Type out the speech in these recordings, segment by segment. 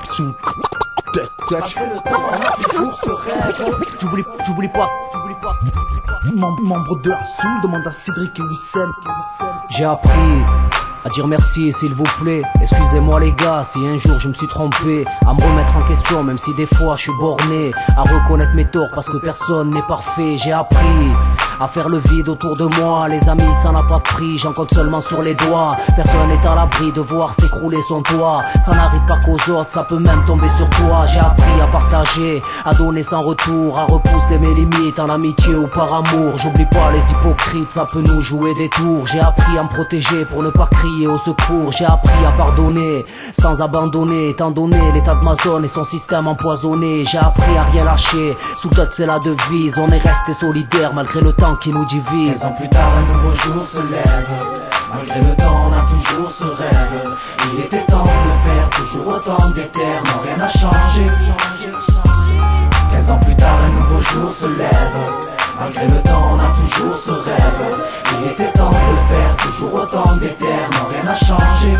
Sous touch. Malgré le temps, on a toujours ce rêve. J'oublie pas. Membre de la soul, demande à Cédric et Wissem. J'ai appris à dire merci s'il vous plaît. Excusez-moi les gars si un jour je me suis trompé, à me remettre en question même si des fois je suis borné, à reconnaître mes torts parce que personne n'est parfait. J'ai appris à faire le vide autour de moi. Les amis ça n'a pas de prix, j'en compte seulement sur les doigts. Personne n'est à l'abri de voir s'écrouler son toit. Ça n'arrive pas qu'aux autres, ça peut même tomber sur toi. J'ai appris à partager, à donner sans retour, à repousser mes limites en amitié ou par amour. J'oublie pas les hypocrites, ça peut nous jouer des tours. J'ai appris à me protéger pour ne pas crier au secours. J'ai appris à pardonner sans abandonner, étant donné l'état de ma zone et son système empoisonné. J'ai appris à rien lâcher, sous touch c'est la devise. On est resté solidaires malgré le temps qui nous divise. 15 ans plus tard un nouveau jour se lève. Malgré le temps on a toujours ce rêve. Il était temps de le faire, toujours autant d'éther. Non rien n'a changé. 15 ans plus tard un nouveau jour se lève. Malgré le temps on a toujours ce rêve. Il était temps de le faire, toujours autant d'éther. Non rien n'a changé.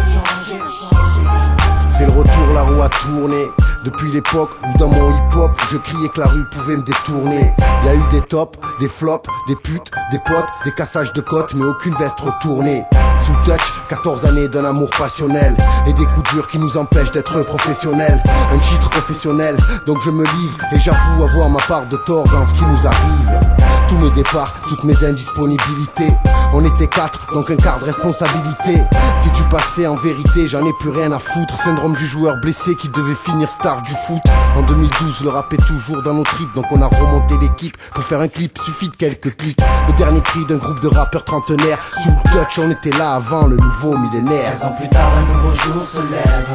C'est le retour, la roue a tourné. Depuis l'époque où dans mon hip-hop je criais que la rue pouvait me détourner. Y a eu des tops, des flops, des putes, des potes, des cassages de côtes, mais aucune veste retournée. Sous touch, 14 années d'un amour passionnel et des coups durs qui nous empêchent d'être professionnels. Un titre professionnel, donc je me livre et j'avoue avoir ma part de tort dans ce qui nous arrive. Tous mes départs, toutes mes indisponibilités. On était 4, donc un quart de responsabilité. Si tu passais en vérité, j'en ai plus rien à foutre. Syndrome du joueur blessé qui devait finir star du foot. En 2012, le rap est toujours dans nos tripes, donc on a remonté l'équipe. Pour faire un clip, suffit de quelques clics. Le dernier cri d'un groupe de rappeurs trentenaires. Sous le touch, on était là avant le nouveau millénaire. 15 ans plus tard, un nouveau jour se lève.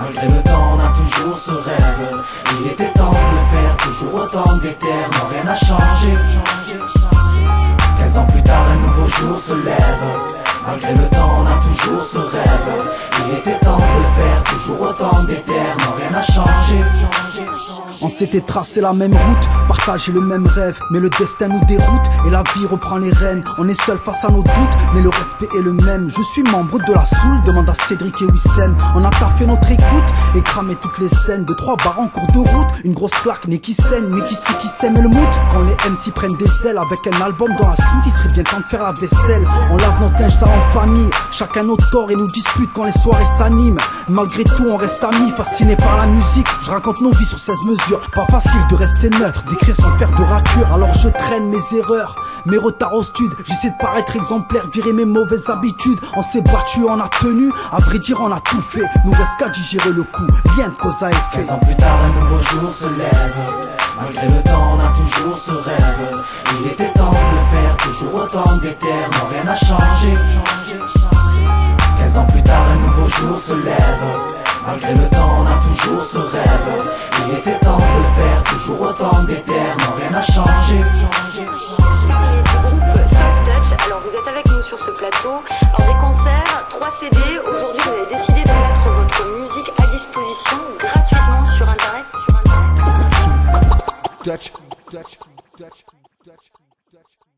Malgré le temps, on a toujours ce rêve. Il était temps de le faire, toujours autant d'éther. Non rien n'a changé. 15 ans plus tard, un nouveau jour se lève. Malgré le temps, on a toujours ce rêve. Il était temps de le faire, toujours autant d'éther. Non rien n'a changé. On s'était tracé la même route, partagé le même rêve, mais le destin nous déroute et la vie reprend les rênes. On est seul face à nos doutes, mais le respect est le même. Je suis membre de la soul, demande à Cédric et Wissem. On a taffé notre écoute et cramé toutes les scènes. 2-3 bars en cours de route, une grosse claque, nez qui saigne, mais qui c'est qui sème le mood. Quand les MC prennent des ailes avec un album dans la soute, il serait bien temps de faire la vaisselle. On lave notre linge sale en famille, chacun nos torts et nous dispute quand les soirées s'animent. Malgré tout on reste amis, fascinés par la musique. Je raconte nos vies sur 16 mesures. Pas facile de rester neutre, d'écrire sans faire de rature. Alors je traîne mes erreurs, mes retards au stud. J'essaie de paraître exemplaire, virer mes mauvaises habitudes. On s'est battu, on a tenu, à vrai dire on a tout fait. Nous reste qu'à digérer le coup, lien de cause à effet. 15 ans plus tard un nouveau jour se lève. Malgré le temps on a toujours ce rêve. Il était temps de le faire, toujours autant d'éther. Non rien n'a changé. 15 ans plus tard un nouveau jour se lève. Malgré le temps on a toujours ce rêve. Il était temps de le faire, toujours autant d'éther. Non rien n'a changé. Parlez du groupe Soft Touch. Alors vous êtes avec nous sur ce plateau. Alors des concerts, 3 CD. Aujourd'hui vous avez décidé de mettre votre musique à disposition gratuitement sur internet. Touch.